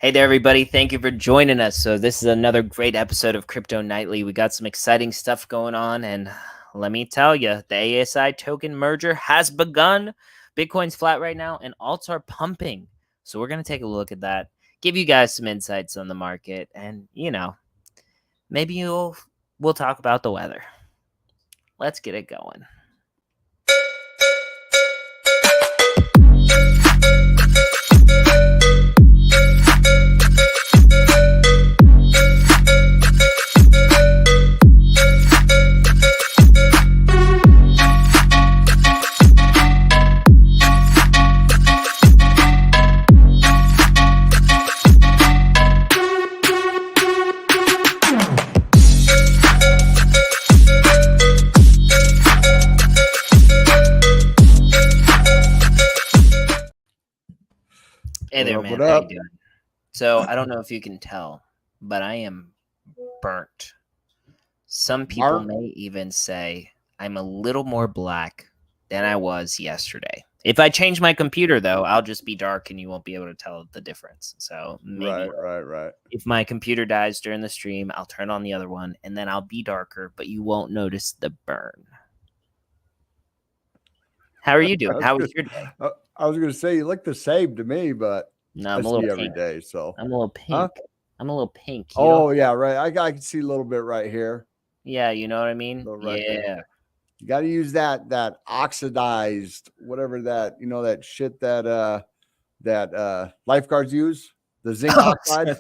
Hey there, everybody. Thank you for joining us. So this is another great episode of Crypto Nightly. We got some exciting stuff going on, and let me tell you, the ASI token merger has begun. Bitcoin's flat right now, and alts are pumping. So we're going to take a look at that, give you guys some insights on the market, and, maybe we'll talk about the weather. Let's get it going. Hey there, man. How you doing? So I don't know if you can tell, but I am burnt. Some people may even say I'm a little more black than I was yesterday. If I change my computer, though, I'll just be dark and you won't be able to tell the difference. So maybe right. If my computer dies during the stream, I'll turn on the other one and then I'll be darker, but you won't notice the burn. How are you doing? How was your day? I was going to say you look the same to me, but no, I'm a little every day. So I'm a little pink. Huh? I'm a little pink. Yeah, right. I can see a little bit right here. Yeah, you know what I mean? Right there. You got to use that oxidized, whatever that, that shit that lifeguards use, the zinc oxide.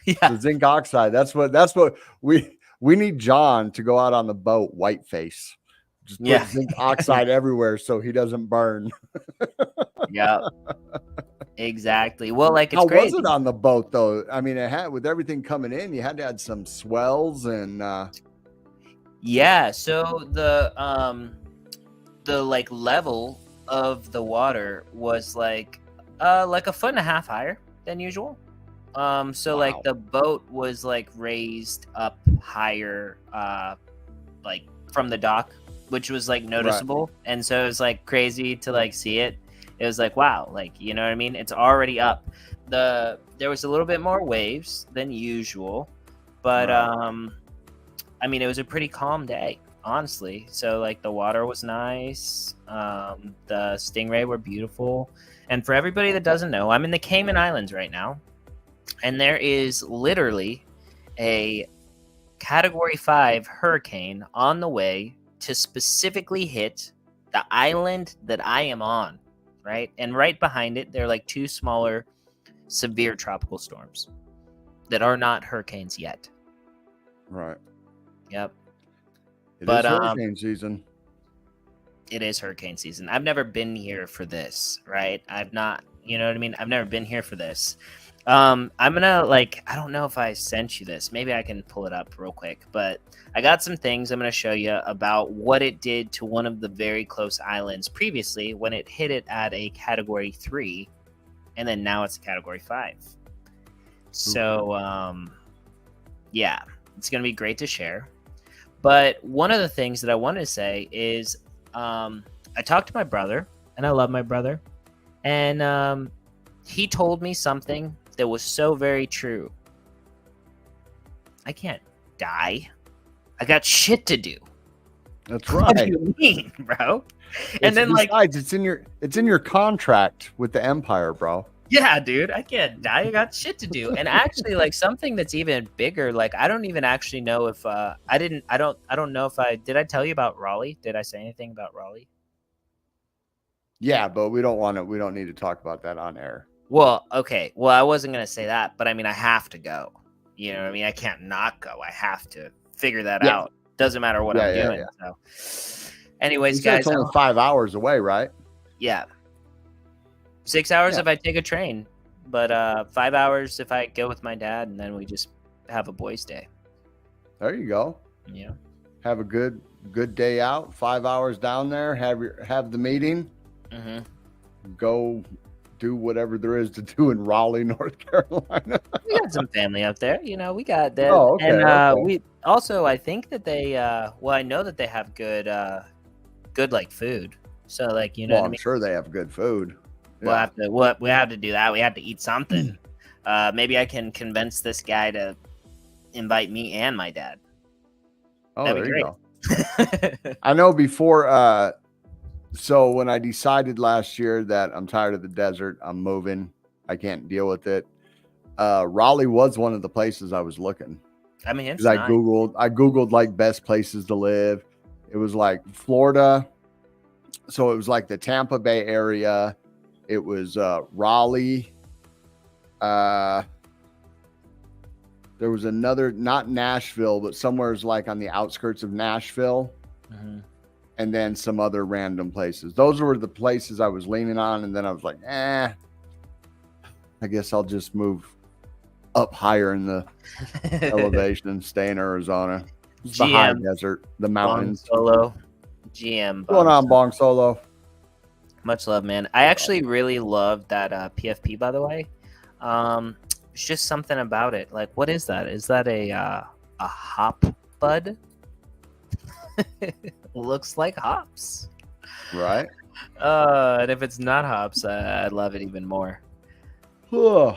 Yeah. The zinc oxide. That's what we need John to go out on the boat, white face. Just put zinc oxide everywhere so he doesn't burn. Yeah. Exactly. Well, like, it's how crazy. was it on the boat though? I mean, it had, with everything coming in, you had to add some swells and yeah, so the like level of the water was like a 1.5 foot higher than usual. So like the boat was like raised up higher like from the dock, which was like noticeable. Right. And so it was like crazy to like see it. It was like, wow, like, you know what I mean? It's already up. There was a little bit more waves than usual, but I mean, it was a pretty calm day, honestly. So like the water was nice. The stingray were beautiful. And for everybody that doesn't know, I'm in the Cayman Islands right now, and there is literally a Category 5 hurricane on the way to specifically hit the island that I am on. Right, and right behind it, there are like 2 smaller severe tropical storms that are not hurricanes yet. Right. Yep. It is hurricane season. It is hurricane season. I've never been here for this, right? I've not, you know what I mean? I've never been here for this. I'm gonna I don't know if I sent you this. Maybe I can pull it up real quick, but I got some things I'm gonna show you about what it did to one of the very close islands previously when it hit it at a Category 3, and then now it's a Category 5. So, yeah, it's gonna be great to share. But one of the things that I wanted to say is I talked to my brother, and I love my brother, and he told me something that was so very true. I can't die. I got shit to do. That's right. What do you mean, bro? And then besides, it's in your contract with the Empire, bro. Yeah, dude, I can't die. I got shit to do. And actually, like, something that's even bigger, like, I don't even actually know if I don't know if did I tell you about Raleigh? Did I say anything about Raleigh? Yeah, but we don't need to talk about that on air. Well, okay. Well, I wasn't going to say that, but I mean, I have to go. You know what I mean? I can't not go. I have to figure that out. Doesn't matter what I'm doing. Yeah. So, anyways, guys. It's only 5 hours away, right? Yeah. 6 hours if I take a train, but 5 hours if I go with my dad, and then we just have a boys' day. There you go. Yeah. Have a good day out. 5 hours down there. Have the meeting. Mm-hmm. Go do whatever there is to do in Raleigh, North Carolina. We got some family up there, we got that. Oh, okay. And we also, I think that they I know that they have good like food. So like, well, I'm sure they have good food. We have to do that. We have to eat something. Maybe I can convince this guy to invite me and my dad. Oh, That'd there be you go. I know before, so when I decided last year that I'm tired of the desert, I'm moving, I can't deal with it. Raleigh was one of the places I was looking. I mean, it's because nice. I googled like best places to live. It was like Florida, so it was like the Tampa Bay area. It was Raleigh. There was another, not Nashville, but somewhere's like on the outskirts of Nashville. Mm-hmm. And then some other random places. Those were the places I was leaning on. And then I was like, I guess I'll just move up higher in the elevation and stay in Arizona. It's the high desert, the mountains. Bong Solo. GM. What's going on, Bong Solo? Much love, man. I actually really love that PFP, by the way. It's just something about it. Like, what is that? Is that a hop bud? Looks like hops. Right. And if it's not hops, I love it even more. Oh.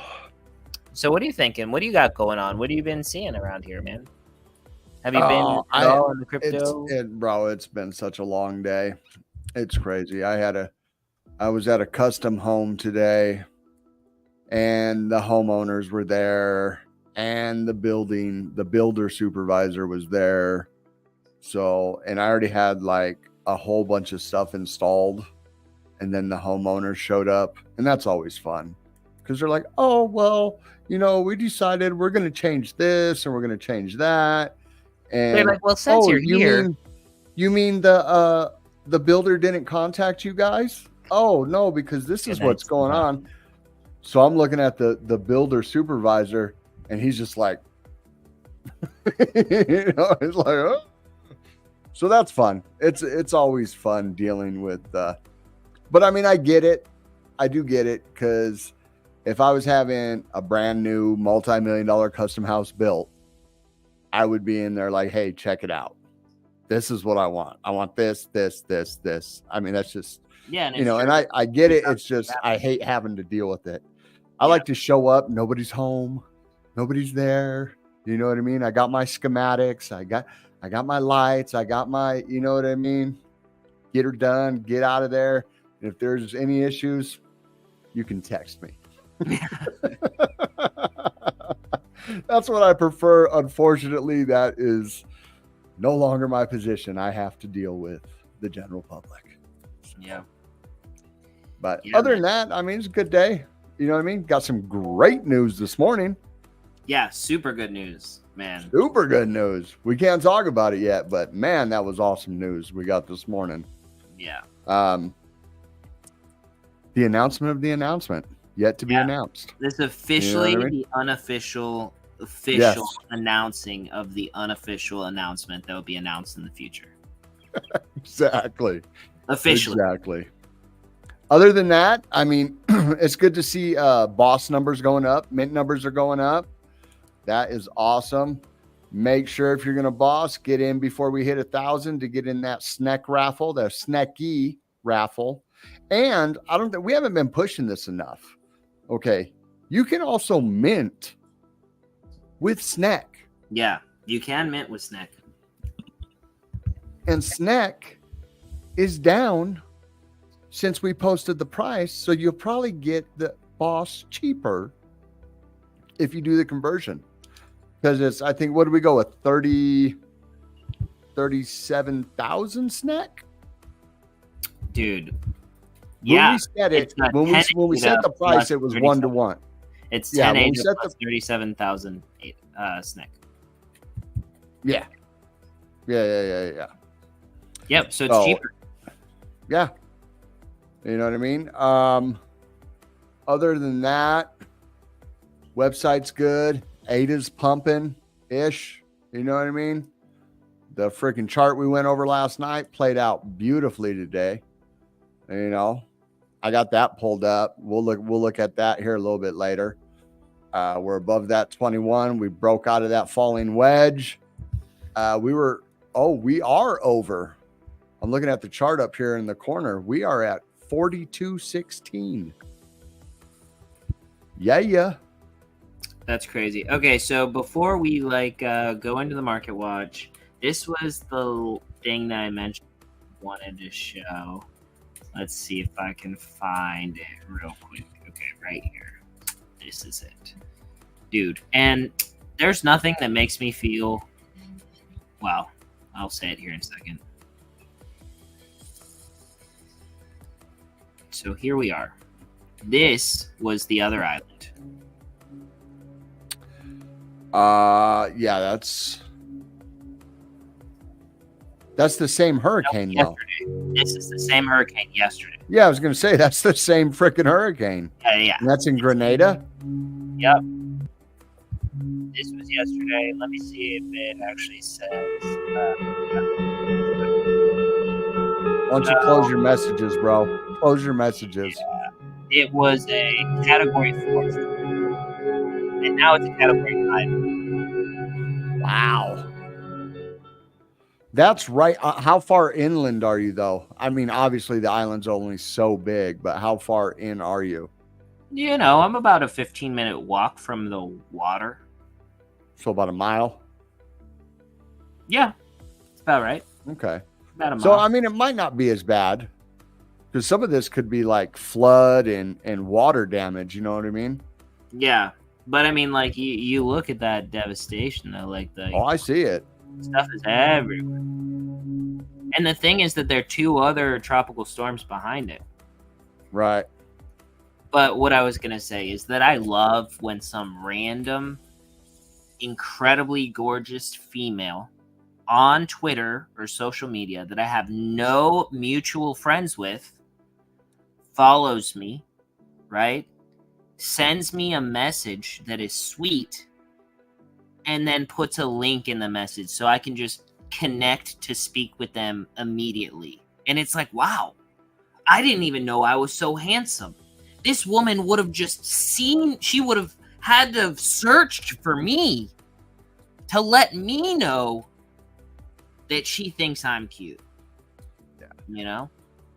So what are you thinking? What do you got going on? What have you been seeing around here, man? Have you been at all in the crypto? Bro, it's been such a long day. It's crazy. I was at a custom home today, and the homeowners were there, and the builder supervisor was there. So, and I already had like a whole bunch of stuff installed, and then the homeowners showed up, and that's always fun because they're like, oh, well, we decided we're going to change this and we're going to change that. And they're like, well, since you're here. You mean the builder didn't contact you guys? Oh, no, because this is what's going on. So I'm looking at the builder supervisor, and he's just like, he's like, oh. So that's fun. It's always fun dealing with, but I mean, I get it. I do get it, because if I was having a brand new multi-million-dollar custom house built, I would be in there like, hey, check it out. This is what I want. I want this, this, this, this. I mean, that's just, and I get it. It's just, I hate having to deal with it. I like to show up. Nobody's home. Nobody's there. You know what I mean? I got my schematics. I got my lights. I got my, you know what I mean? Get her done. Get out of there. And if there's any issues, you can text me. That's what I prefer. Unfortunately, that is no longer my position. I have to deal with the general public. So. Yeah. But other than that, I mean, it's a good day. You know what I mean? Got some great news this morning. Yeah, super good news, man. Super good news. We can't talk about it yet, but man, that was awesome news we got this morning. Yeah. The announcement of the announcement yet to be announced. This is officially the unofficial announcing of the unofficial announcement that will be announced in the future. Exactly. Officially. Exactly. Other than that, I mean, it's good to see boss numbers going up. Mint numbers are going up. That is awesome. Make sure if you're going to boss, get in before we hit 1,000 to get in that snack raffle, the snacky raffle. And I don't think we haven't been pushing this enough. Okay. You can also mint with snack. Yeah, you can mint with snack. And snack is down since we posted the price, so you'll probably get the boss cheaper if you do the conversion. Because it's, I think, what do we go with? 37,000 snack? Dude. When we set it, when we set the price, it was 1-to-1. It's 10 ADA plus 37,000 snack. Yeah. Yeah. Yep, so it's cheaper. Yeah. You know what I mean? Other than that, website's good. ADA's pumping-ish. You know what I mean? The freaking chart we went over last night played out beautifully today. You know, I got that pulled up. We'll look at that here a little bit later. We're above that 21. We broke out of that falling wedge. We are over. I'm looking at the chart up here in the corner. We are at 42.16. Yeah. That's crazy. Okay, so before we go into the market watch, this was the thing that I mentioned wanted to show. Let's see if I can find it real quick. Okay, right here. This is it. Dude, and there's nothing that makes me feel, well, I'll say it here in a second. So here we are. This was the other island. Yeah, that's the same hurricane, though. This is the same hurricane yesterday. Yeah, I was gonna say that's the same freaking hurricane. Yeah. And that's in Grenada. Yep. This was yesterday. Let me see if it actually says. Why don't you close your messages, bro? Close your messages. Yeah. It was a Category 4, and now it's a Category 5. Wow. That's right. How far inland are you, though? I mean, obviously the island's only so big, but how far in are you? You know, I'm about a 15-minute walk from the water. So about a mile? Yeah, it's about right. Okay. About a mile. So, I mean, it might not be as bad because some of this could be like flood and water damage. You know what I mean? Yeah. But, I mean, like, you look at that devastation, though. Like, oh, I see it. Stuff is everywhere. And the thing is that there are 2 other tropical storms behind it. Right. But what I was going to say is that I love when some random, incredibly gorgeous female on Twitter or social media that I have no mutual friends with follows me, right? Sends me a message that is sweet and then puts a link in the message so I can just connect to speak with them immediately. And it's like, wow, I didn't even know I was so handsome. This woman would have just seen, she would have had to have searched for me to let me know that she thinks I'm cute. Yeah. You know?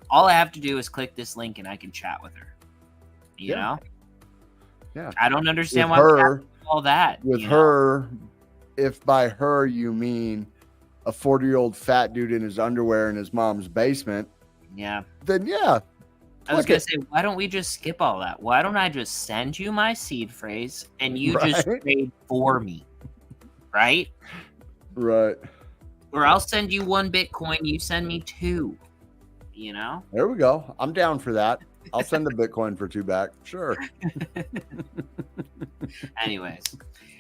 All I have to do is click this link and I can chat with her. You know? Yeah. I don't understand with why her, all that. With her, if by her you mean a 40-year-old fat dude in his underwear in his mom's basement. Yeah. Then yeah. I was going to say, why don't we just skip all that? Why don't I just send you my seed phrase and you just trade for me? Right? Right. Or I'll send you 1 Bitcoin, you send me 2. You know? There we go. I'm down for that. I'll send the Bitcoin for 2 back. Sure. Anyways.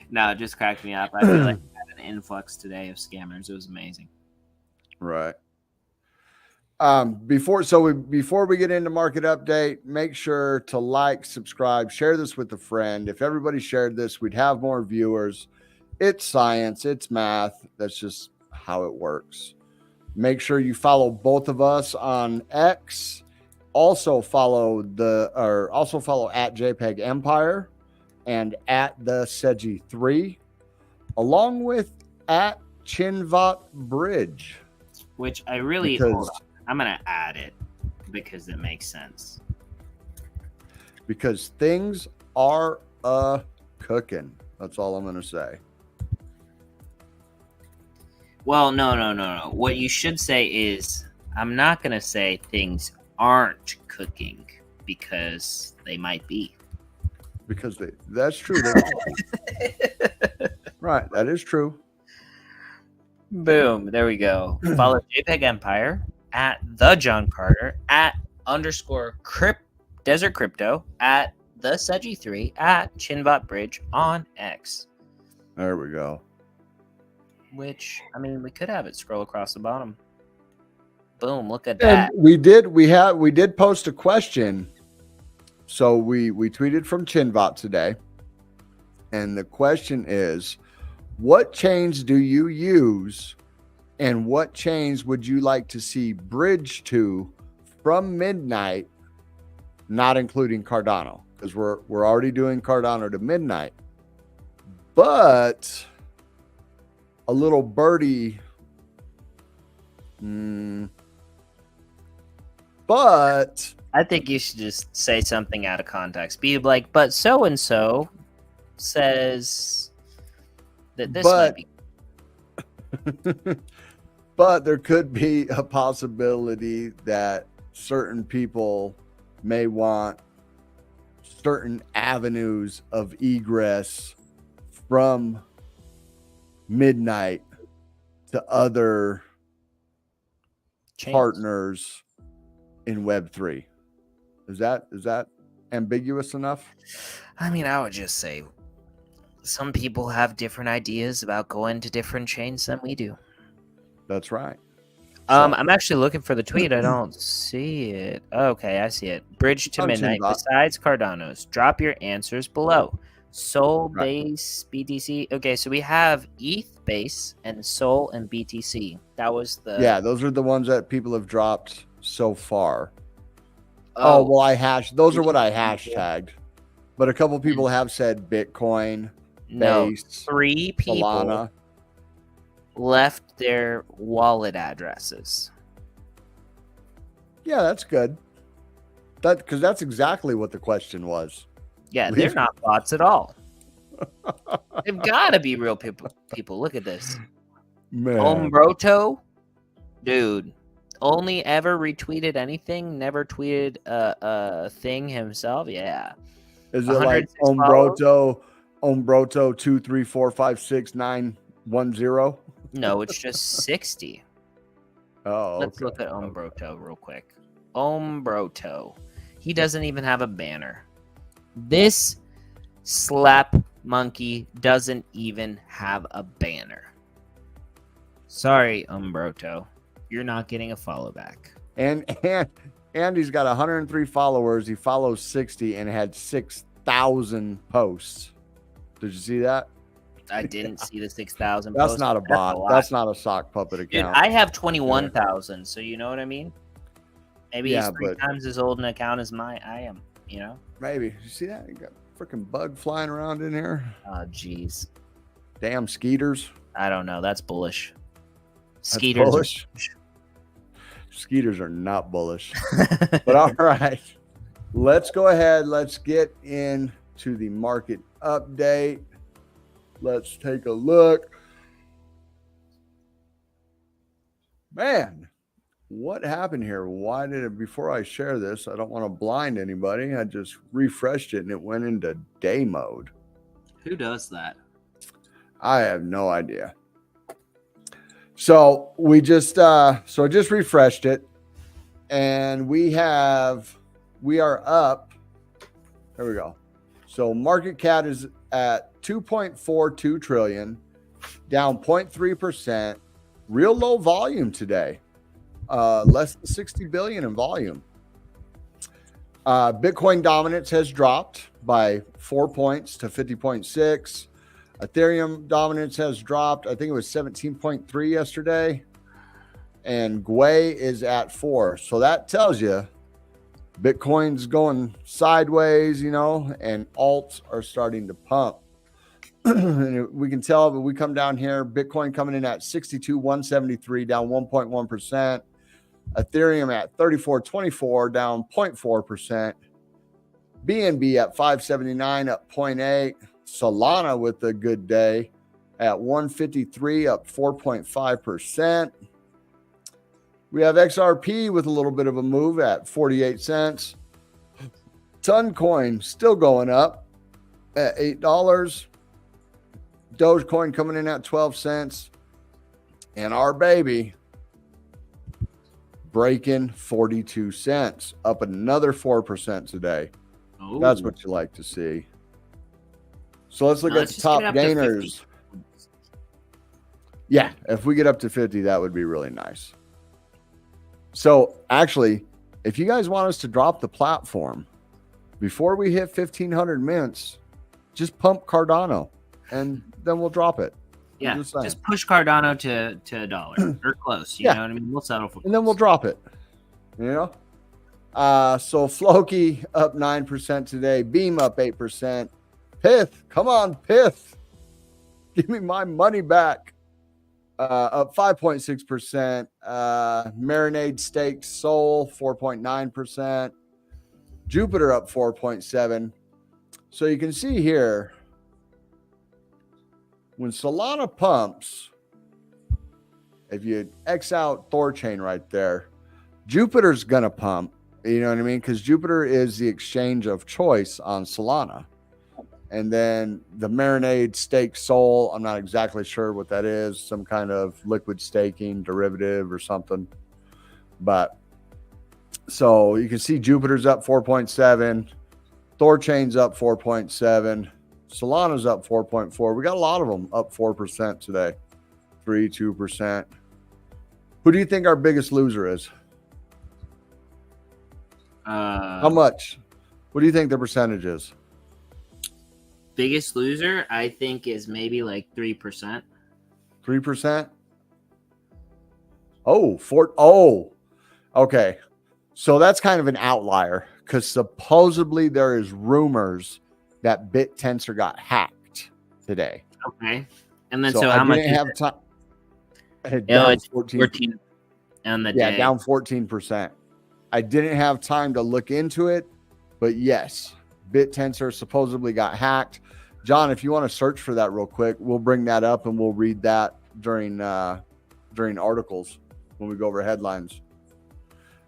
No, it just cracked me up. I feel like we had an influx today of scammers. It was amazing. Right. Before we get into market update, make sure to like, subscribe, share this with a friend. If everybody shared this, we'd have more viewers. It's science, it's math. That's just how it works. Make sure you follow both of us on X. Also follow at Jpg Empire and at the Seji 3, along with at Chinvat Bridge. Which I really hold on. I'm gonna add it because it makes sense. Because things are cooking. That's all I'm gonna say. Well, no. What you should say is, I'm not gonna say things aren't cooking because they might be. Because that's true. Right, that is true. Boom, there we go. Follow JPEG Empire at the John Carter at _ Desert Crypto at the Seji 3 at Chinvat Bridge on X. There we go. Which, I mean, we could have it scroll across the bottom. Boom, look at that. And we did post a question. So we tweeted from Chinvat today. And the question is, what chains do you use and what chains would you like to see bridge to from midnight, not including Cardano? Because we're already doing Cardano to midnight. But a little birdie. But I think you should just say something out of context. Be like, but so and so says that this might be. But there could be a possibility that certain people may want certain avenues of egress from midnight to other Chains. partners in Web3. Is that ambiguous enough? I mean, I would just say some people have different ideas about going to different chains than we do. That's right. I'm actually looking for the tweet. I don't see it. Okay, I see it. Bridge to midnight. Besides Cardano's, drop your answers below. Sol base, BTC. Okay, so we have ETH base and Sol and BTC. That was the. Yeah, those are the ones that people have dropped so far. Oh well, I hashed. Those are what I hashtagged. But a couple people have said Bitcoin. No, base, 3 people Solana. left their wallet addresses. Yeah, that's good. Because that's exactly what the question was. Yeah, they're not bots at all. They've got to be real people. Look at this. Man. Ombroto, dude, only ever retweeted anything, never tweeted a thing himself. Yeah. Is it like Ombroto 234569110? No, it's just 60. Oh, let's look at Ombroto real quick. Ombroto, he doesn't even have a banner. This slap monkey doesn't even have a banner. Sorry, Ombroto, you're not getting a follow back. And he's got 103 followers. He follows 60 and had 6,000 posts. Did you see that? I didn't see the 6,000 That's posts. Not a bot. That's not a sock puppet account. Dude, I have 21,000, so you know what I mean? Maybe he's 3 times as old an account as I am, you know? Maybe. You see that? You got a freaking bug flying around in here. Oh, jeez. Damn skeeters. I don't know. That's bullish. Skeeters. Bullish. Skeeters are not bullish. But all right. Let's go ahead. Let's get into the market update. Let's take a look. Man, what happened here? Why did it, before I share this, I don't want to blind anybody. I just refreshed it and it went into day mode. Who does that? I have no idea. So we just, so I just refreshed it and we are up. There we go. So market cap is at 2.42 trillion, down 0.3%. Real low volume today. Less than 60 billion in volume. Bitcoin dominance has dropped by 4 points to 50.6. Ethereum dominance has dropped. I think it was 17.3 yesterday. And Gwei is at 4. So that tells you Bitcoin's going sideways, you know, and alts are starting to pump. And we can tell, but we come down here, Bitcoin coming in at 62,173, down 1.1%. Ethereum at 34.24, down 0.4%. BNB at 579, up 0.8. Solana with a good day at 153, up 4.5%. We have XRP with a little bit of a move at 48 cents. Toncoin still going up at $8. Dogecoin coming in at 12 cents. And our baby breaking 42 cents, up another 4% today. Ooh. That's what you like to see. So let's look at the top gainers. Yeah, if we get up to 50, that would be really nice. So actually, if you guys want us to drop the platform before we hit 1,500 mints, just pump Cardano and then we'll drop it. Yeah, just push Cardano to $1 or close. You know what I mean? We'll settle for and then we'll drop it. You know? So Floki up 9% today. Beam up 8%. Pith, come on, Pith. Give me my money back. Up 5.6%. Marinade Staked Soul 4.9%. Jupiter up 4.7%. So you can see here, when Solana pumps, if you X out Thorchain right there, Jupiter's going to pump. You know what I mean? Because Jupiter is the exchange of choice on Solana. And then the Marinade Stake Sol, I'm not exactly sure what that is, some kind of liquid staking derivative or something. But so you can see Jupiter's up 4.7, Thorchain's up 4.7, Solana's up 4.4. We got a lot of them up 4% today, 2%. Who do you think our biggest loser is? How much? What do you think the percentage is? Biggest loser, I think, is maybe like 3%. 3%? Oh, okay. So that's kind of an outlier because supposedly there is rumors that BitTensor got hacked today. Okay. And then so how much? Didn't have time. It's 14 on the day. Yeah, down 14%. I didn't have time to look into it, but yes, BitTensor supposedly got hacked. John, if you want to search for that real quick, we'll bring that up and we'll read that during articles when we go over headlines.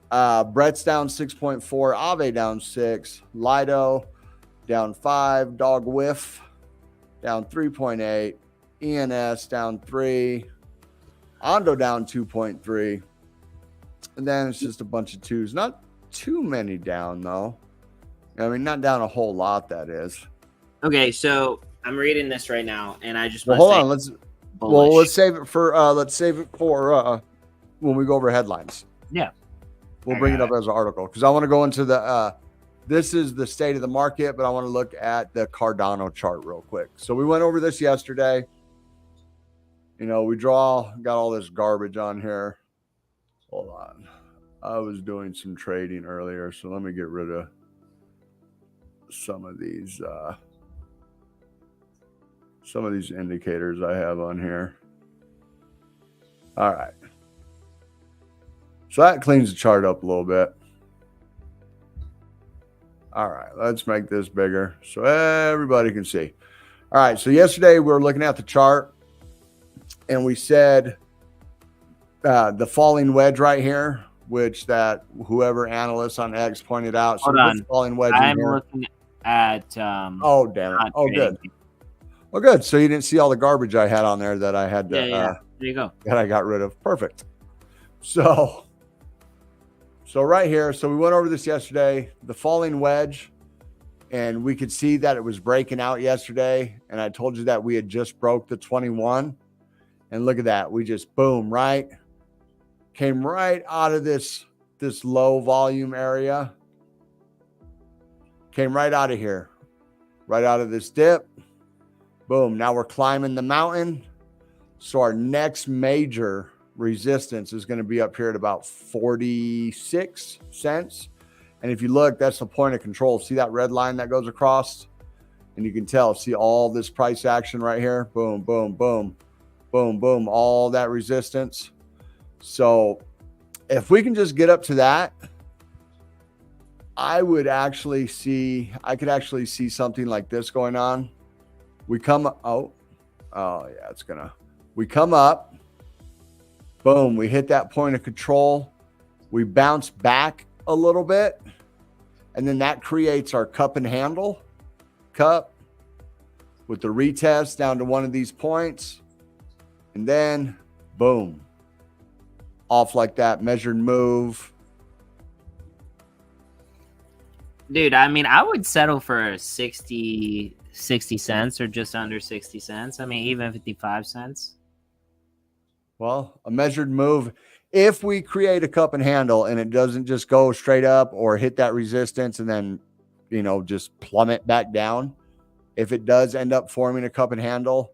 Brett's down 6.4, Aave down 6, Lido down 5, Dog Whiff down 3.8, ENS down 3, Ondo down 2.3, and then it's just a bunch of twos. Not too many down though. I mean, not down a whole lot. That is. Okay, so I'm reading this right now, and I just hold on. Let's save it for when we go over headlines. Yeah, we'll bring it up as an article because I want to go into the. This is the state of the market, but I want to look at the Cardano chart real quick. So we went over this yesterday. You know, got all this garbage on here. Hold on. I was doing some trading earlier, so let me get rid of some of these indicators I have on here. All right. So that cleans the chart up a little bit. All right, let's make this bigger so everybody can see. All right, so yesterday we were looking at the chart and we said the falling wedge right here, which that whoever analyst on X pointed out. So hold on. Falling wedge I'm looking at oh damn it. Oh good. Oh good. So you didn't see all the garbage I had on there that I had to there you go. That I got rid of. Perfect. So right here, so we went over this yesterday, the falling wedge, and we could see that it was breaking out yesterday. And I told you that we had just broke the 21. And look at that. We just boom, right? Came right out of this low volume area. Came right out of here. Right out of this dip. Boom. Now we're climbing the mountain. So our next major resistance is going to be up here at about 46 cents. And if you look, that's the point of control. See that red line that goes across? And you can tell, see all this price action right here. Boom, boom, boom, boom, boom. All that resistance. So if we can just get up to that, I could actually see something like this going on. We come we come up. Boom, we hit that point of control. We bounce back a little bit. And then that creates our cup and handle. Cup with the retest down to one of these points. And then, boom. Off like that, measured move. Dude, I mean, I would settle for 60 cents or just under 60 cents. I mean, even 55 cents. Well, a measured move, if we create a cup and handle and it doesn't just go straight up or hit that resistance and then, just plummet back down. If it does end up forming a cup and handle,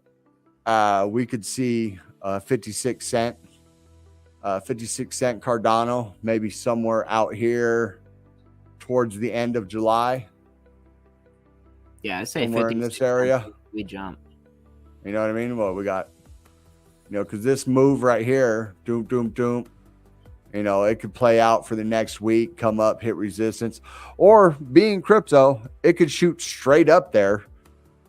we could see 56 cent Cardano, maybe somewhere out here towards the end of July. Yeah, I say somewhere in this area. We jump. You know what I mean? Well, we got, because this move right here, doom, doom, doom, it could play out for the next week, come up, hit resistance, or being crypto, it could shoot straight up there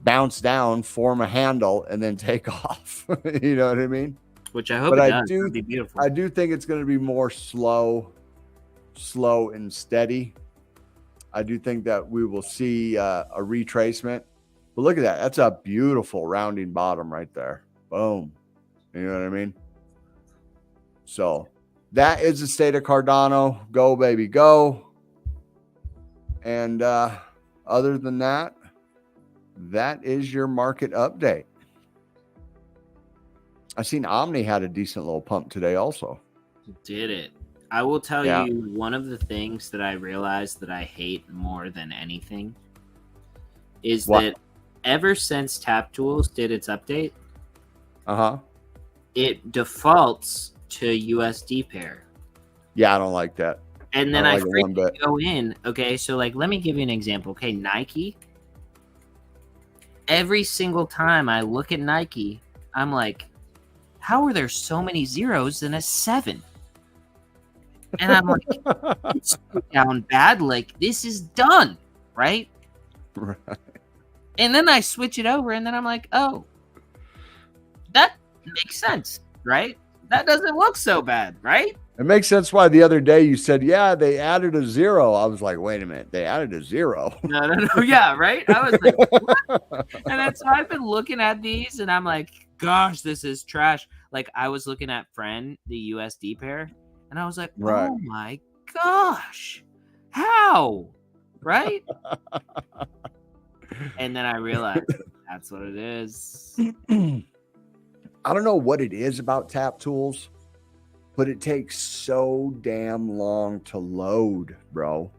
bounce down, form a handle, and then take off. You know what I mean? Which I hope But it does. That'd be beautiful. I do think it's going to be more slow and steady. I do think that we will see a retracement. But look at that. That's a beautiful rounding bottom right there. Boom. You know what I mean? So that is the state of Cardano. Go, baby, go. And other than that, that is your market update. I seen Omni had a decent little pump today also. Did it? I will tell you, one of the things that I realized that I hate more than anything is that ever since Tap Tools did its update, it defaults to USD pair. Yeah, I don't like that. And then I freaking go in. Okay, so like, let me give you an example. Okay, Nike. Every single time I look at Nike, I'm like, how are there so many zeros in a 7? And I'm like, it's down bad. Like, this is done, right? Right. And then I switch it over, and then I'm like, oh, that makes sense, right? That doesn't look so bad, right? It makes sense why the other day you said, yeah, they added a 0. I was like, wait a minute, they added a 0. No, yeah, right? I was like, what? And then so I've been looking at these, and I'm like, gosh, this is trash. Like, I was looking at Friend, the USD pair, and I was like, oh my gosh, how? Right? And then I realized that's what it is. I don't know what it is about Tap Tools, but it takes so damn long to load, bro.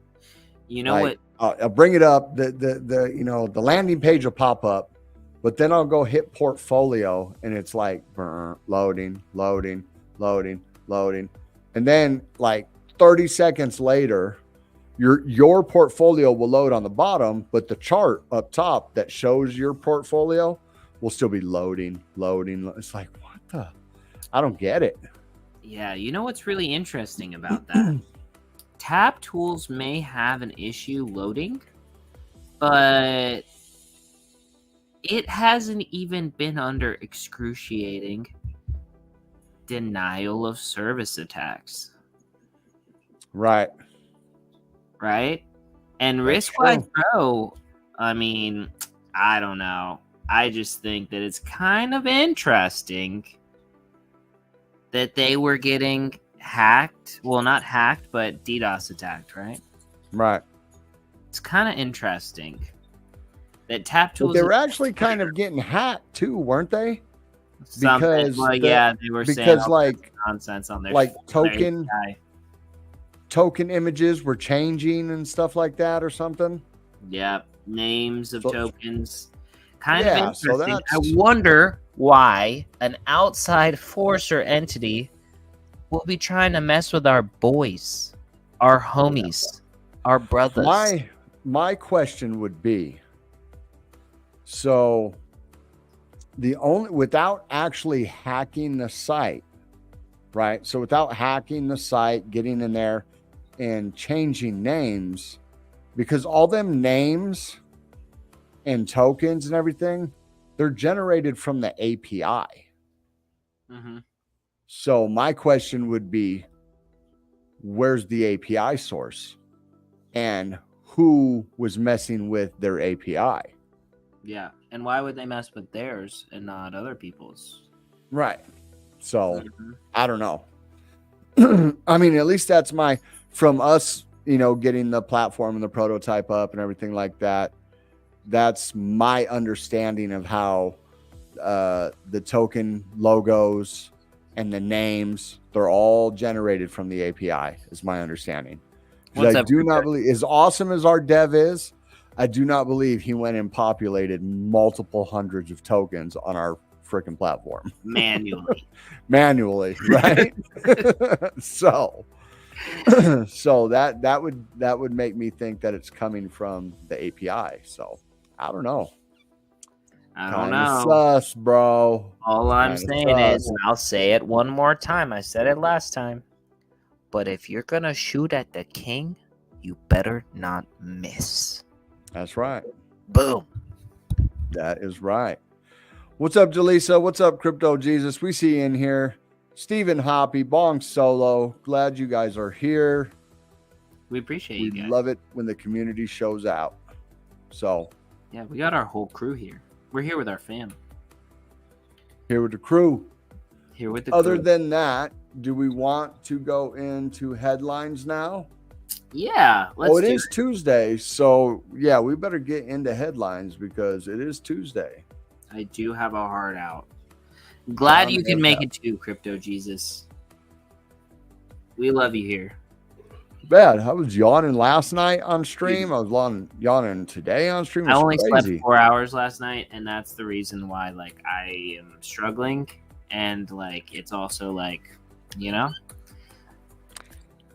You know what? I'll bring it up. The landing page will pop up, but then I'll go hit portfolio, and it's like loading. And then like 30 seconds later, your portfolio will load on the bottom, but the chart up top that shows your portfolio will still be loading. It's like, what the? I don't get it. Yeah, you know what's really interesting about that? Tap Tools may have an issue loading, but it hasn't even been under excruciating denial of service attacks. Right. And Riskwise Pro, I mean, I don't know. I just think that it's kind of interesting that they were getting hacked. Well, not hacked, but DDoS attacked, right? Right. It's kind of interesting that Tap Tools. But they were actually kind of getting hacked too, weren't they? Because they were saying like nonsense on their like token images were changing and stuff like that or something. Yeah, names of tokens. Kind of interesting. I wonder why an outside force or entity will be trying to mess with our boys, our homies, our brothers. My question would be, so without actually hacking the site, right? So without hacking the site, getting in there and changing names, because all them names and tokens and everything, they're generated from the API. Mm-hmm. So my question would be, where's the API source? And who was messing with their API? Yeah. And why would they mess with theirs and not other people's? Right. So I don't know. I mean, at least that's from us, getting the platform and the prototype up and everything like that. That's my understanding of how the token logos and the names, they're all generated from the API, is my understanding. I do not believe, as awesome as our dev is, I do not believe he went and populated multiple hundreds of tokens on our freaking platform. Manually, right? So that would make me think that it's coming from the API. So I don't know. I don't know. Sus, bro. All I'm saying is, and I'll say it one more time. I said it last time. But if you're going to shoot at the king, you better not miss. That's right. Boom. That is right. What's up, Jaleesa? What's up, Crypto Jesus? We see you in here. Stephen Hoppy, Bong Solo. Glad you guys are here. We appreciate We you guys. love it when the community shows out. So, yeah, we got our whole crew here. We're here with our fam. Here with the crew. Here with the Other crew. than that, do we want to go into headlines now? Yeah, let's it is Tuesday. So, yeah, we better get into headlines because it is Tuesday. I do have a heart out. Glad you can make it too, Crypto Jesus. We love you here. Bad. I was yawning last night on stream. I was yawning today on stream. I only slept 4 hours last night, and that's the reason why, like, I am struggling. And, like, it's also, like, you know,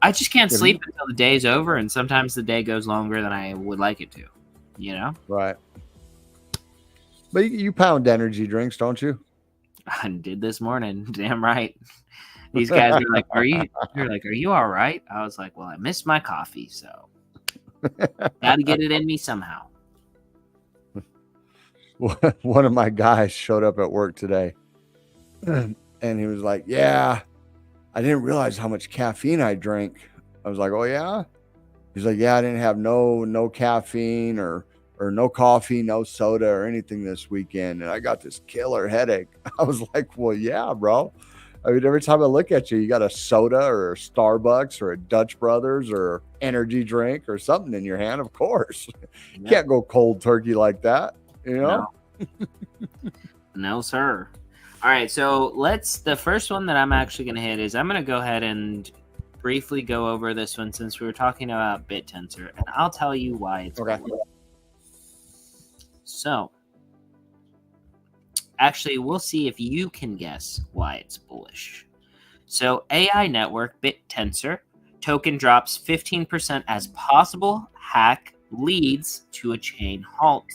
I just can't sleep until the day's over, and sometimes the day goes longer than I would like it to, you know? Right. But you pound energy drinks, don't you? I did this morning. Damn right. These guys are like, are you all right? I was like, well, I missed my coffee, so got to get it in me somehow. One of my guys showed up at work today and he was like, yeah, I didn't realize how much caffeine I drank. I was like, oh yeah? He's like, yeah, I didn't have no caffeine or no coffee, no soda or anything this weekend. And I got this killer headache. I was like, well, yeah, bro. I mean, every time I look at you, you got a soda or a Starbucks or a Dutch Brothers or energy drink or something in your hand. Of course, you can't go cold turkey like that, you know? No, sir. All right. So the first one that I'm actually going to hit is I'm going to go ahead and briefly go over this one since we were talking about BitTensor, and I'll tell you why it's okay. So, actually, we'll see if you can guess why it's bullish. So, AI network BitTensor token drops 15% as possible hack leads to a chain halt.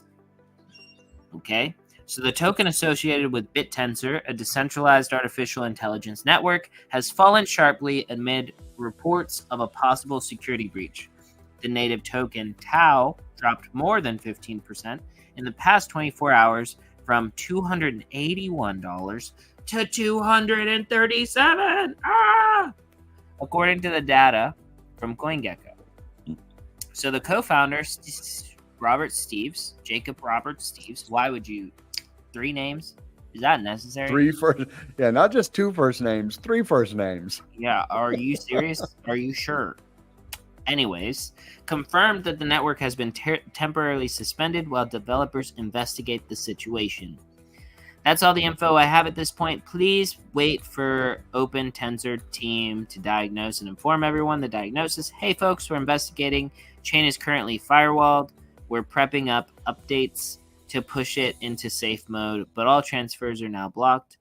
Okay, so the token associated with BitTensor, a decentralized artificial intelligence network, has fallen sharply amid reports of a possible security breach. The native token Tau dropped more than 15% in the past 24 hours from $281 to $237, according to the data from CoinGecko. So the co-founder, Jacob Robert Steves. Why would you? 3 names? Is that necessary? 3 first, yeah, not just 2 first names, 3 first names. Yeah, are you serious? Are you sure? Anyways, confirmed that the network has been temporarily suspended while developers investigate the situation. That's all the info I have at this point. Please wait for Open Tensor team to diagnose and inform everyone the diagnosis. Hey folks, we're investigating. Chain is currently firewalled. We're prepping up updates to push it into safe mode, but all transfers are now blocked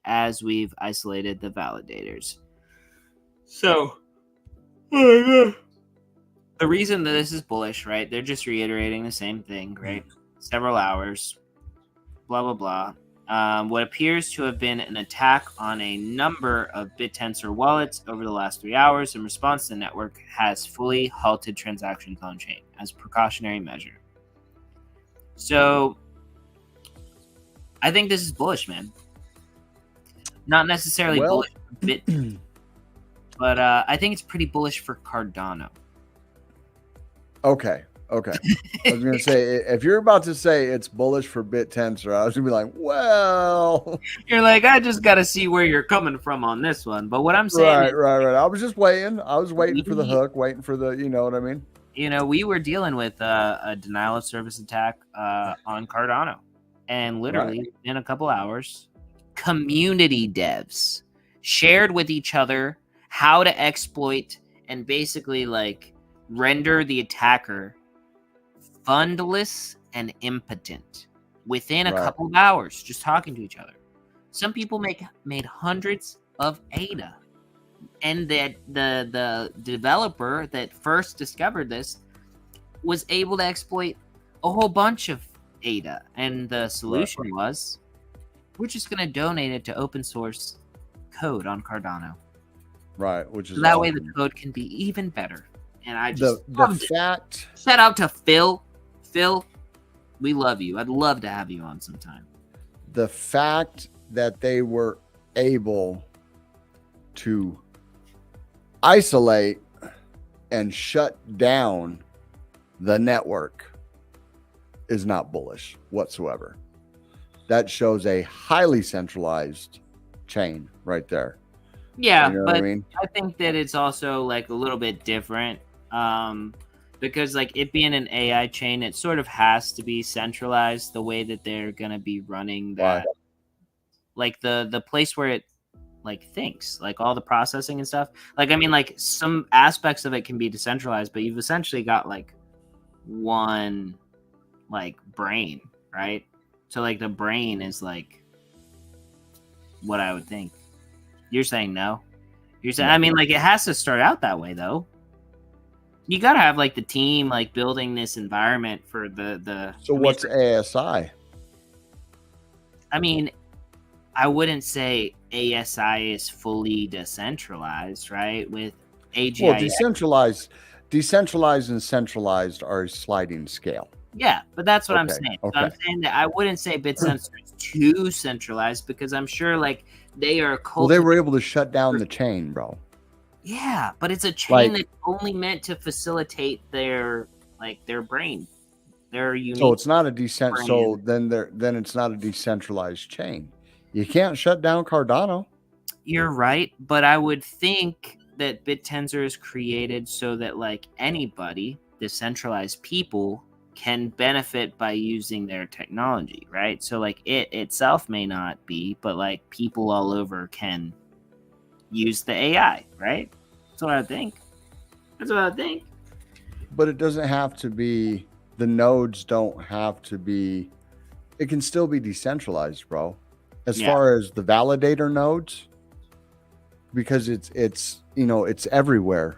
as we've isolated the validators. So, the reason that this is bullish, right? They're just reiterating the same thing, right? Several hours, blah, blah, blah. What appears to have been an attack on a number of BitTensor wallets over the last 3 hours in response, the network has fully halted transactions on chain as a precautionary measure. So, I think this is bullish, man. Not necessarily bullish for Bit, but I think it's pretty bullish for Cardano. Okay. I was going to say, if you're about to say it's bullish for BitTensor, I was going to be like, well. You're like, I just got to see where you're coming from on this one. But what I'm saying Right. I was just waiting. I was waiting for the hook, waiting for the, you know what I mean? You know, we were dealing with a denial of service attack on Cardano. And literally in a couple hours, community devs shared with each other how to exploit and basically like render the attacker fundless and impotent within a couple of hours, just talking to each other. Some people made hundreds of ADA. And that the developer that first discovered this was able to exploit a whole bunch of ADA. And the solution was, we're just going to donate it to open source code on Cardano. Right, which is so that awesome. Way the code can be even better. And I just the fact. Shout out to Phil. Phil, We love you. I'd love to have you on sometime. The fact that they were able to isolate and shut down the network is not bullish whatsoever. That shows a highly centralized chain right there. Yeah, You know but what I mean? I think that it's also like a little bit different. Because like it being an AI chain, it sort of has to be centralized the way that they're gonna be running that. Why? Like the place where it like thinks, like all the processing and stuff. Like I mean, like some aspects of it can be decentralized, but you've essentially got like one like brain, right? So like the brain is like what I would think. You're saying no? You're saying, No. I mean, like it has to start out that way though. You gotta have like the team like building this environment for the. So what's ASI? I mean, I wouldn't say ASI is fully decentralized, right? With AGI. Well, decentralized and centralized are a sliding scale. Yeah, but that's what I'm Okay, saying. okay. So I'm saying that I wouldn't say BitSensor is too centralized because I'm sure like they are Well, they were able to shut down the chain, bro. Yeah, but it's a chain that's only meant to facilitate their like their brain. Their unique. So it's not a So then it's not a decentralized chain. You can't shut down Cardano. You're right, but I would think that BitTensor is created so that like anybody, decentralized people, can benefit by using their technology, right? So like it itself may not be, but like people all over can use the AI, right? That's what I think. That's what I think. But it doesn't have to be. The nodes don't have to be. It can still be decentralized, bro. As far as the validator nodes, because it's everywhere.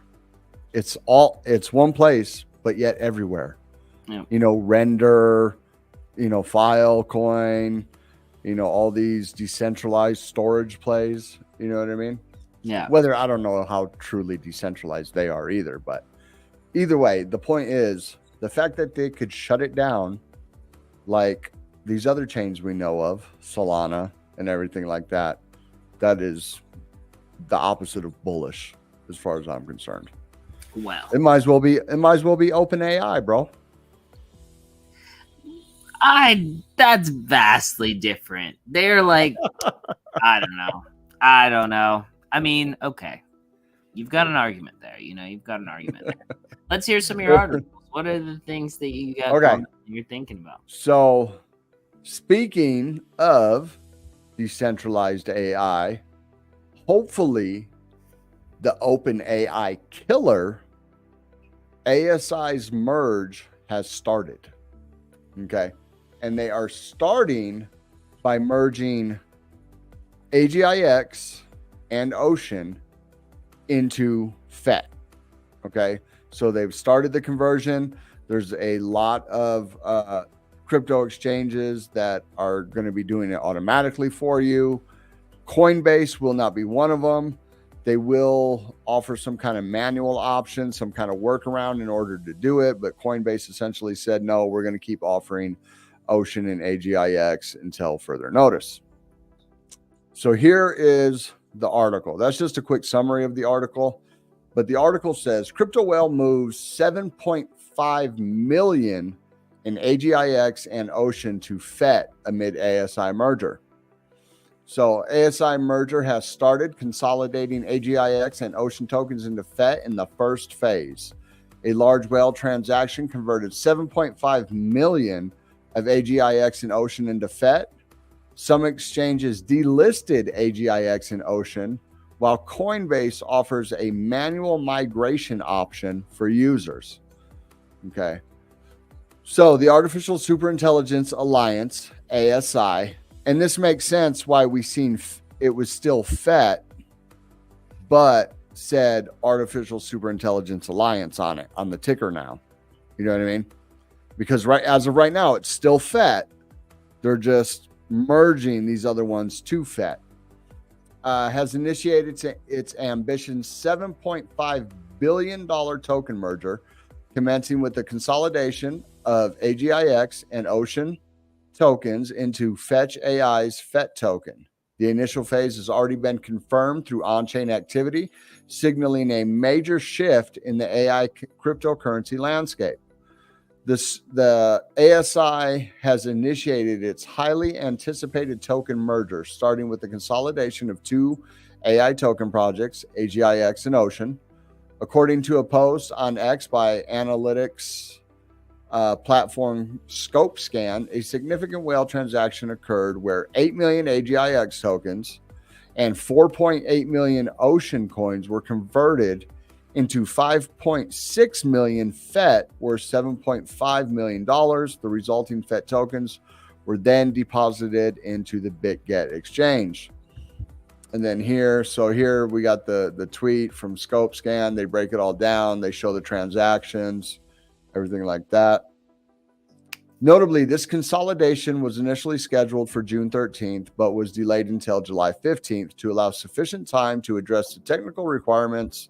It's one place, but yet everywhere. Yeah. Render, Filecoin, all these decentralized storage plays. You know what I mean? Yeah. Whether I don't know how truly decentralized they are either, but either way, the point is the fact that they could shut it down, like these other chains we know of, Solana and everything like that. That is the opposite of bullish, as far as I'm concerned. Well, it might as well be open AI, bro. That's vastly different. They're like, I don't know. I mean, okay. You've got an argument there. You've got an argument there. Let's hear some of your articles. What are the things that you got you're thinking about? So, speaking of decentralized AI, hopefully the open AI killer, ASI's merge has started. Okay. And they are starting by merging AGIX and Ocean into FET. Okay. So they've started the conversion. There's a lot of crypto exchanges that are going to be doing it automatically for you. Coinbase will not be one of them. They will offer some kind of manual option, some kind of workaround in order to do it. But Coinbase essentially said, no, we're going to keep offering Ocean and AGIX until further notice. So here is the article. That's just a quick summary of the article. But the article says Crypto Whale moves 7.5 million in AGIX and Ocean to FET amid ASI merger. So ASI merger has started, consolidating AGIX and Ocean tokens into FET in the first phase. A large whale transaction converted 7.5 million of AGIX and Ocean into FET. Some exchanges delisted AGIX and Ocean, while Coinbase offers a manual migration option for users. Okay. So the Artificial Superintelligence Alliance, ASI, and this makes sense why we seen it was still FET, but said Artificial Superintelligence Alliance on it, on the ticker now. You know what I mean? Because as of right now, it's still FET. They're just merging these other ones to FET. Has initiated its ambitious $7.5 billion token merger, commencing with the consolidation of AGIX and Ocean tokens into Fetch AI's FET token. The initial phase has already been confirmed through on-chain activity, signaling a major shift in the AI cryptocurrency landscape. The ASI has initiated its highly anticipated token merger, starting with the consolidation of two AI token projects, AGIX and Ocean. According to a post on X by analytics platform ScopeScan, a significant whale transaction occurred where 8 million AGIX tokens and 4.8 million Ocean coins were converted into 5.6 million FET, worth $7.5 million. The resulting FET tokens were then deposited into the BitGet exchange. And then here we got the tweet from ScopeScan. They break it all down. They show the transactions, everything like that. Notably, this consolidation was initially scheduled for June 13th, but was delayed until July 15th to allow sufficient time to address the technical requirements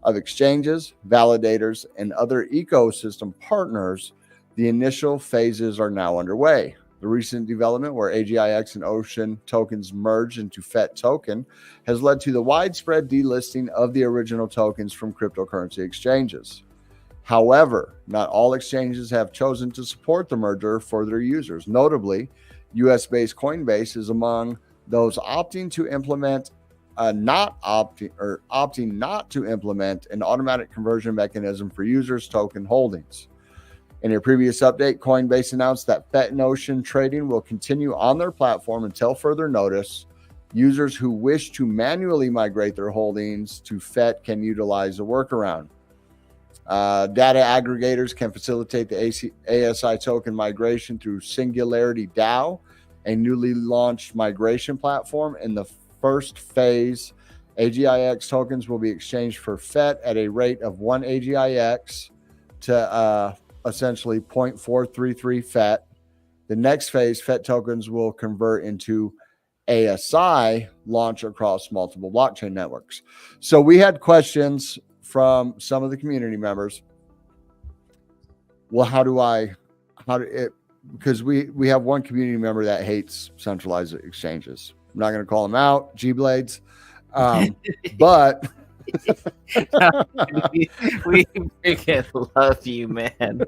of exchanges, validators, and other ecosystem partners. The initial phases are now underway. The recent development where AGIX and Ocean tokens merged into FET token has led to the widespread delisting of the original tokens from cryptocurrency exchanges. However, not all exchanges have chosen to support the merger for their users. Notably, US-based Coinbase is among those opting to implement opting not to implement an automatic conversion mechanism for users' token holdings. In a previous update, Coinbase announced that FET and Ocean trading will continue on their platform until further notice. Users who wish to manually migrate their holdings to FET can utilize a workaround. Data aggregators can facilitate the ASI token migration through Singularity DAO, a newly launched migration platform. In the first phase, AGIX tokens will be exchanged for FET at a rate of 1 AGIX to essentially 0.433 FET. The next phase, FET tokens will convert into ASI, launch across multiple blockchain networks. So we had questions from some of the community members. Well, because we have one community member that hates centralized exchanges. I'm not going to call them out, G-Blades. But we freaking love you, man.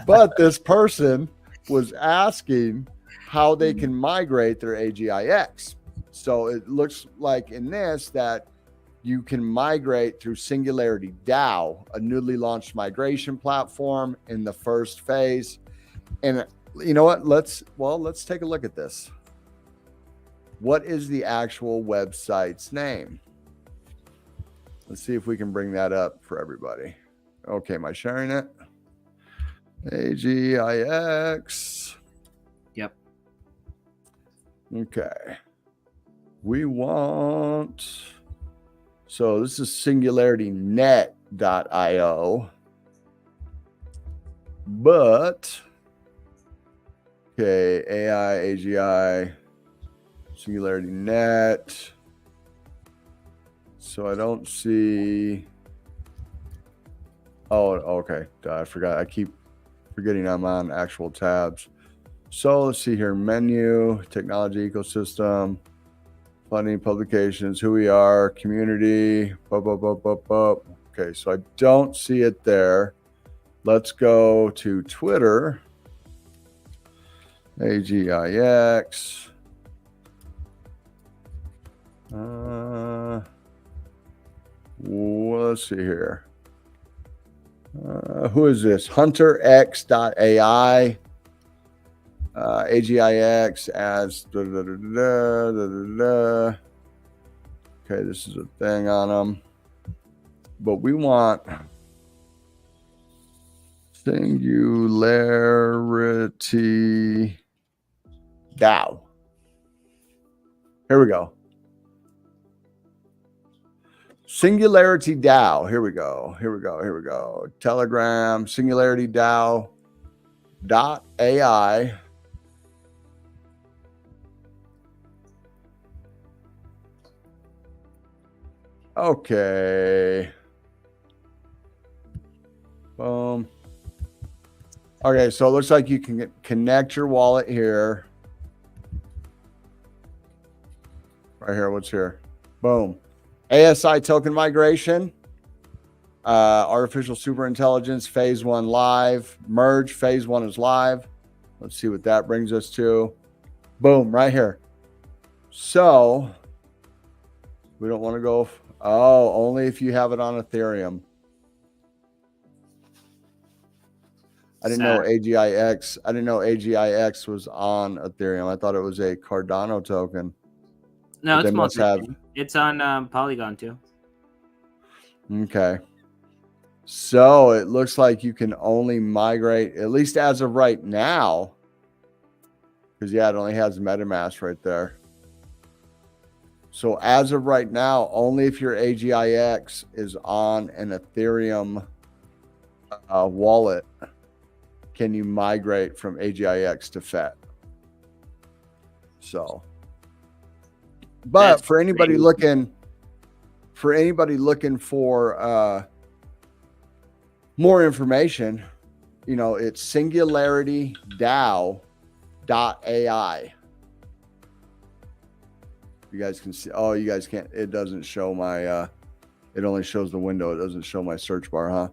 but this person was asking how they can migrate their AGIX. So it looks like in this that you can migrate through Singularity DAO, a newly launched migration platform in the first phase. And you know what? Let's take a look at this. What is the actual website's name? Let's see if we can bring that up for everybody. Okay, am I sharing it? AGIX. Yep. Okay. We want... So this is singularitynet.io. But... Okay, AI, AGI, Singularity Net. So I don't see... Oh, okay. I forgot. I keep forgetting I'm on actual tabs. So let's see here. Menu, technology ecosystem, funding, publications, who we are, community. Okay, so I don't see it there. Let's go to Twitter. AGIX. Let's see here. Who is this? HunterX.ai. AGIX as Okay, this is a thing on them. But we want Singularity DAO. Here we go. Singularity DAO. Here we go. Telegram, Singularity DAO.ai. Okay. Boom. Okay, so it looks like you can connect your wallet here. Right here, what's here? Boom. ASI token migration. Artificial superintelligence phase 1 live. Merge phase 1 is live. Let's see what that brings us to. Boom, right here. So we don't want to go. Oh, only if you have it on Ethereum. I didn't know AGIX. I didn't know AGIX was on Ethereum. I thought it was a Cardano token. No, it's must have. It's on Polygon too. Okay. So it looks like you can only migrate, at least as of right now, because yeah, it only has MetaMask right there. So as of right now, only if your AGIX is on an Ethereum wallet can you migrate from AGIX to FET. So, but that's for anybody crazy. looking for more information, you know, it's singularity.dao.ai. You guys can see. Oh, you guys can't. It doesn't show my. It only shows the window. It doesn't show my search bar, huh?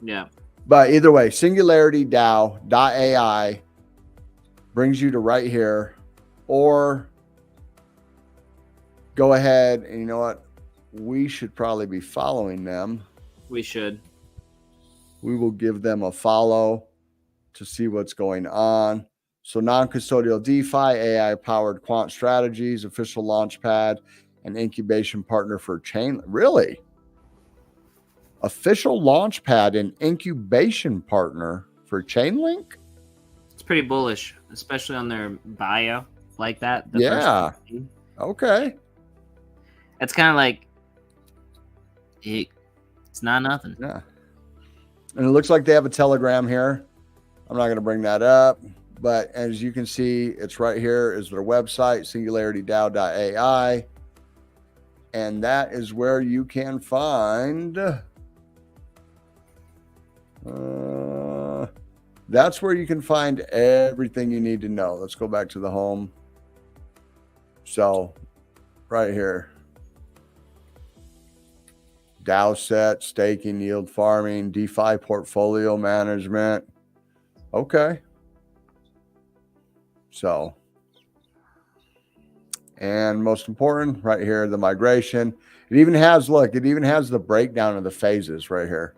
Yeah. But either way, singularity.dao.ai brings you to right here, or go ahead and you know what? We should probably be following them. We should. We will give them a follow to see what's going on. So non-custodial DeFi, AI-powered quant strategies, official launchpad, and incubation partner for chain. Really? Official launchpad and incubation partner for Chainlink? It's pretty bullish, especially on their bio like that. Yeah. Okay. It's kind of like it's not nothing. Yeah. And it looks like they have a Telegram here. I'm not going to bring that up. But as you can see, it's right here is their website, singularityDAO.ai. And that is where you can find... that's where you can find everything you need to know. Let's go back to the home. So, right here. DAO set, staking, yield farming, DeFi portfolio management. Okay. So, and most important, right here, the migration. It even has, look, it even has the breakdown of the phases right here.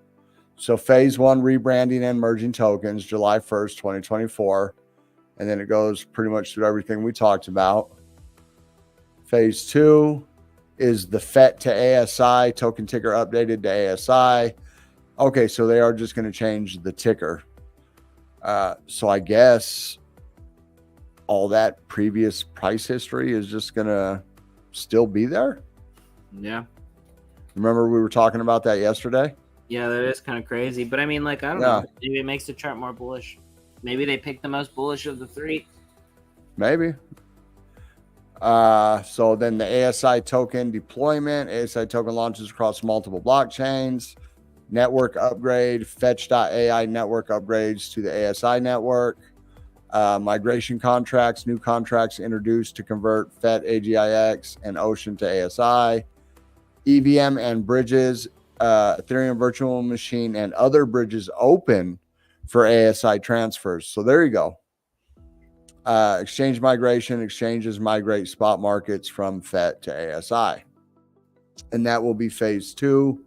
So phase 1, rebranding and merging tokens, July 1st, 2024. And then it goes pretty much through everything we talked about. Phase 2 is the FET to ASI, token ticker updated to ASI. Okay, so they are just going to change the ticker. So I guess all that previous price history is just going to still be there. Yeah. Remember we were talking about that yesterday? Yeah, that is kind of crazy. But I mean, like, I don't know. Maybe it makes the chart more bullish. Maybe they picked the most bullish of the three. Maybe. So then the ASI token deployment, ASI token launches across multiple blockchains, network upgrade, fetch.ai network upgrades to the ASI network, migration contracts, new contracts introduced to convert FET, AGIX, and Ocean to ASI, EVM and bridges, Ethereum virtual machine and other bridges open for ASI transfers. So there you go. Exchange migration, exchanges migrate spot markets from FET to ASI. And that will be phase 2.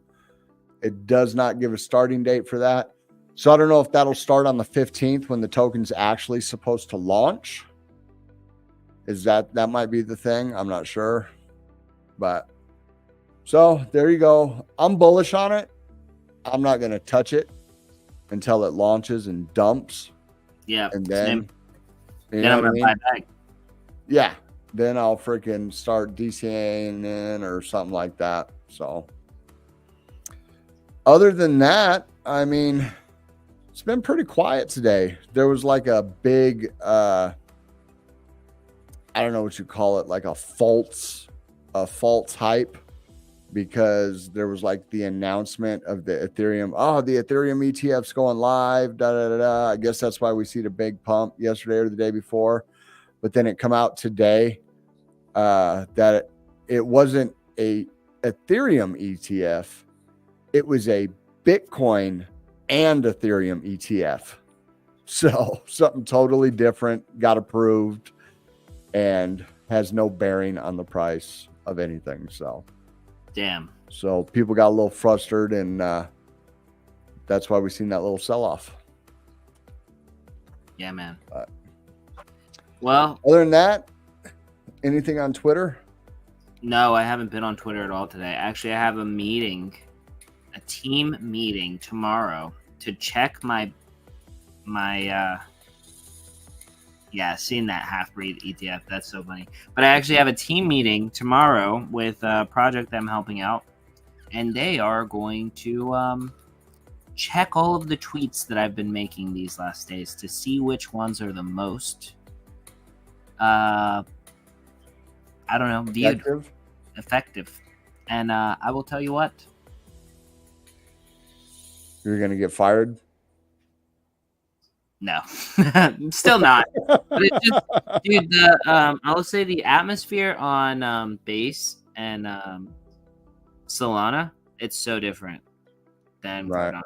It does not give a starting date for that. So I don't know if that'll start on the 15th when the token's actually supposed to launch. Is that might be the thing? I'm not sure. But so there you go. I'm bullish on it. I'm not going to touch it until it launches and dumps. Yeah. And then, then I'm going to buy back. Yeah. Then I'll freaking start DCAing in or something like that. So other than that, I mean, it's been pretty quiet today. There was like a big, I don't know what you call it, like a false hype because there was like the announcement of the Ethereum. Oh, the Ethereum ETF's going live. Da da da da. I guess that's why we see the big pump yesterday or the day before. But then it come out today that it wasn't a Ethereum ETF. It was a Bitcoin and Ethereum ETF. So something totally different, got approved, and has no bearing on the price of anything. So, damn. So people got a little frustrated, and that's why we've seen that little sell-off. Yeah, man. Well, other than that, anything on Twitter? No, I haven't been on Twitter at all today. Actually, I have a meeting, a team meeting tomorrow to check my seeing that half-breed ETF. That's so funny. But I actually have a team meeting tomorrow with a project I'm helping out, and they are going to check all of the tweets that I've been making these last days to see which ones are the most I don't know, viewed, effective. And I will tell you what. You're going to get fired? No, still not. But it's just, dude, I'll say the atmosphere on Base and Solana, it's so different than Cardano.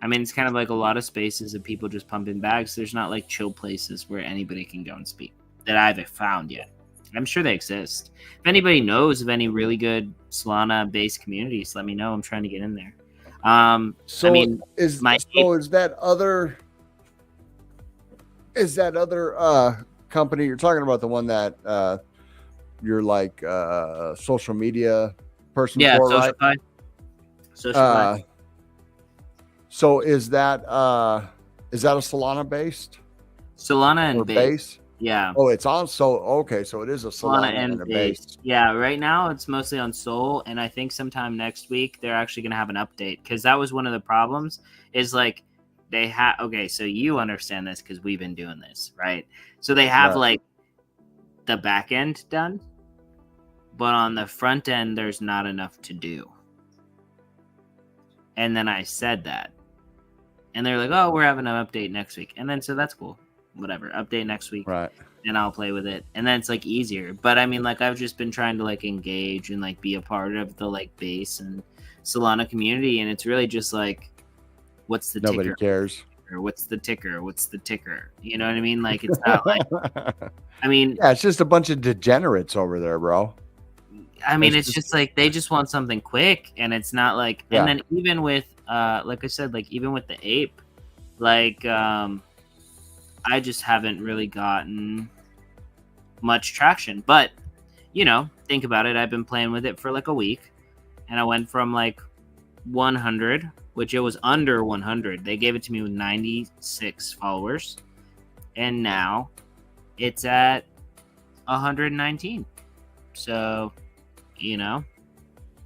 I mean, it's kind of like a lot of spaces of people just pumping bags. There's not like chill places where anybody can go and speak that I've found yet. I'm sure they exist. If anybody knows of any really good Solana-based communities, let me know. I'm trying to get in there. So I mean, is that other company you're talking about, the one that you're like social media person for, right? Socialify. Socialify. So is that a Solana based? Solana and base? Yeah. Oh, it's on. So okay, so it is a Solana and a base. Yeah, right now it's mostly on Sol, and I think sometime next week they're actually going to have an update, because that was one of the problems. Is like they have. Okay, so you understand this because we've been doing this, right? So they have like the back end done, but on the front end there's not enough to do. And then I said that, and they're like, "Oh, we're having an update next week," and then so that's cool. Whatever, update next week, right? And I'll play with it, and then it's like easier. But I mean, like, I've just been trying to like engage and like be a part of the like Base and Solana community, and it's really just like, what's the nobody ticker? Cares, or what's the ticker? What's the ticker? You know what I mean? Like, it's not like, I mean, yeah, it's just a bunch of degenerates over there, bro. I mean, it's just like they just want something quick, and it's not like. And then even with, like I said, like even with the ape, like I just haven't really gotten much traction. But, you know, think about it. I've been playing with it for like a week, and I went from like 100, which it was under 100. They gave it to me with 96 followers, and now it's at 119. So, you know,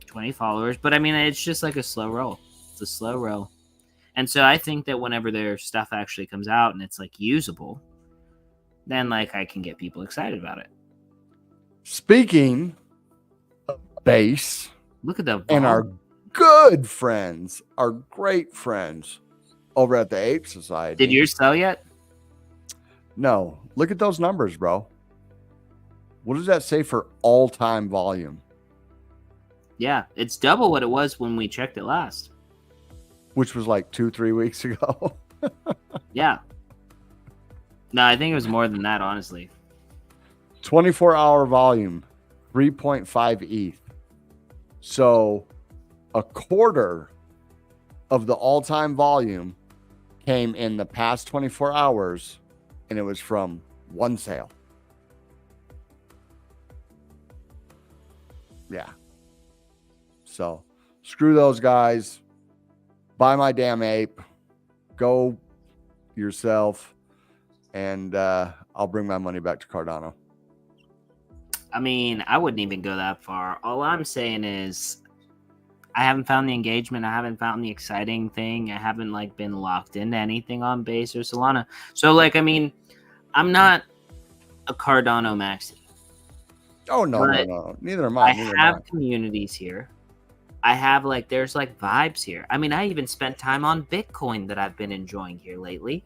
20 followers. But I mean, it's just like a slow roll. It's a slow roll. And so I think that whenever their stuff actually comes out and it's like usable, then like I can get people excited about it. Speaking of Base, look at the and our good friends, our great friends over at the Ape Society. Did yours sell yet? No. Look at those numbers, bro. What does that say for all-time volume? Yeah, it's double what it was when we checked it last. Which was like 2-3 weeks ago. Yeah. No, I think it was more than that, honestly. 24-hour volume, 3.5 ETH. So a quarter of the all-time volume came in the past 24 hours, and it was from one sale. Yeah. So screw those guys. Buy my damn ape. Go yourself. And I'll bring my money back to Cardano. I mean, I wouldn't even go that far. All I'm saying is I haven't found the engagement. I haven't found the exciting thing. I haven't like been locked into anything on Base or Solana. So like, I mean, I'm not a Cardano maxi. Oh, no. Neither am I. I have communities here. I have like there's like vibes here. I mean, I even spent time on Bitcoin that I've been enjoying here lately.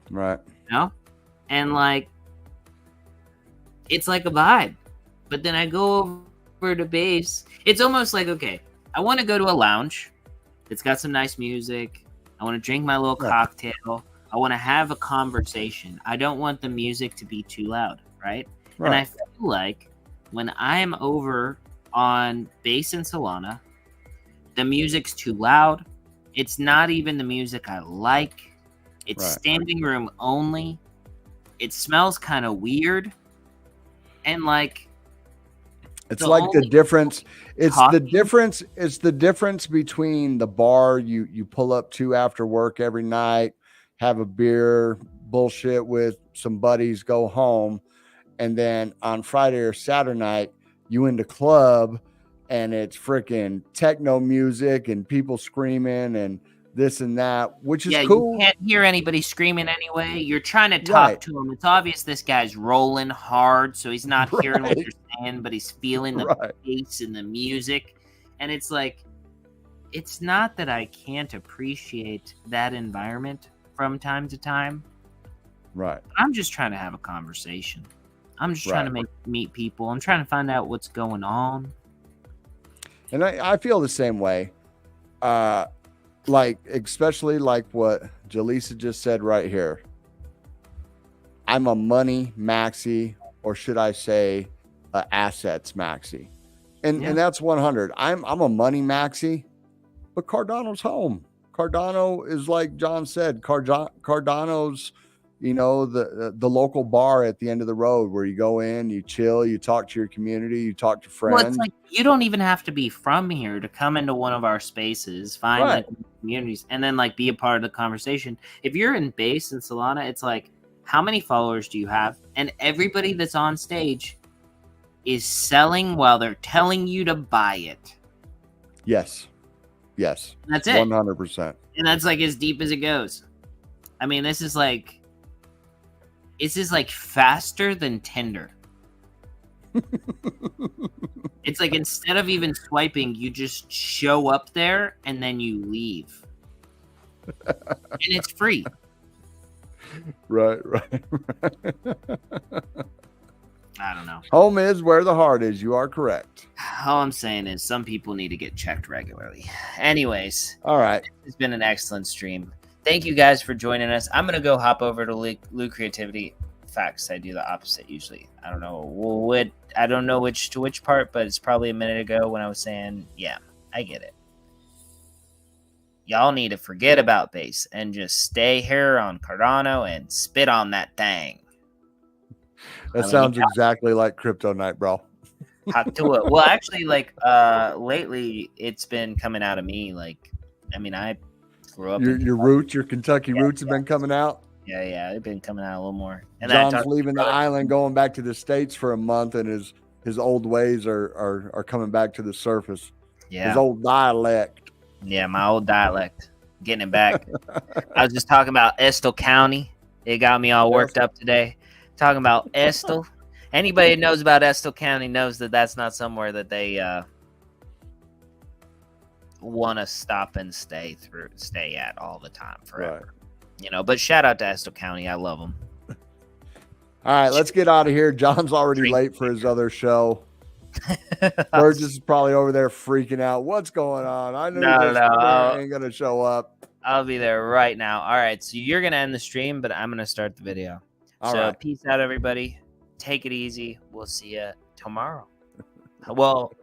Right. You know? And like it's like a vibe. But then I go over to base. It's almost like, okay, I want to go to a lounge. It's got some nice music. I want to drink my little cocktail. I want to have a conversation. I don't want the music to be too loud, right? And I feel like when I'm over on base in Solana, the music's too loud. It's not even the music I like. It's standing room only. It smells kind of weird. And like it's like the difference. It's the difference. It's the difference between the bar you pull up to after work every night, have a beer, bullshit with some buddies, go home, and then on Friday or Saturday night you in the club and it's freaking techno music and people screaming and this and that, which is cool. You can't hear anybody screaming anyway. You're trying to talk to him. It's obvious this guy's rolling hard, so he's not hearing what you're saying, but he's feeling the bass and the music. And it's like, it's not that I can't appreciate that environment from time to time. Right. I'm just trying to have a conversation. I'm just trying to meet people. I'm trying to find out what's going on. And I feel the same way. Like, especially like what Jaleesa just said right here. I'm a money maxi, or should I say assets maxi. And that's 100. I'm a money maxi, but Cardano's home. Cardano is, like John said, Cardano's, you know, the local bar at the end of the road where you go in, you chill, you talk to your community, you talk to friends. Well, it's like you don't even have to be from here to come into one of our spaces, find like communities, and then like be a part of the conversation. If you're in base in Solana, it's like, how many followers do you have? And everybody that's on stage is selling while they're telling you to buy it. Yes. Yes. That's it. 100%. And that's like as deep as it goes. I mean, this is like faster than Tinder. It's like instead of even swiping, you just show up there and then you leave. And it's free. Right. I don't know. Home is where the heart is. You are correct. All I'm saying is some people need to get checked regularly. Anyways. All right. It's been an excellent stream. Thank you guys for joining us. I'm going to go hop over to Lou Creativity. Facts, I do the opposite usually. I don't know which part, but it's probably a minute ago when I was saying, yeah, I get it. Y'all need to forget about base and just stay here on Cardano and spit on that thing. That sounds exactly like Crypto Night, bro. Hop to it. Well, actually, like lately, it's been coming out of me. Like, I mean, I grew up. Your roots, your Kentucky roots have been coming out. Yeah, they've been coming out a little more. And John's leaving the island, going back to the States for a month, and his old ways are coming back to the surface. Yeah, his old dialect. Yeah, my old dialect, getting it back. I was just talking about Estill County. It got me all worked up today. Talking about Estill. Anybody who knows about Estill County knows that that's not somewhere that they want to stop and stay at all the time forever. Right. You know, but shout out to Estill County. I love them. All right, let's get out of here. John's already late for his other show. Burgess is probably over there freaking out. What's going on? I know ain't gonna show up. I'll be there right now. All right, so you're gonna end the stream, but I'm gonna start the video. All right. Peace out, everybody. Take it easy. We'll see you tomorrow. Well,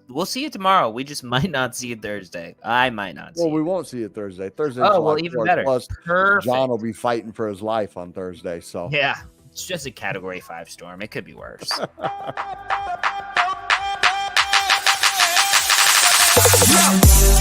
we'll see you tomorrow. We just might not see you Thursday. I might not see you. Well, we won't see you Thursday. Thursday. Oh, well, even better. Plus, John will be fighting for his life on Thursday. So yeah, it's just a Category 5 storm. It could be worse. Yeah.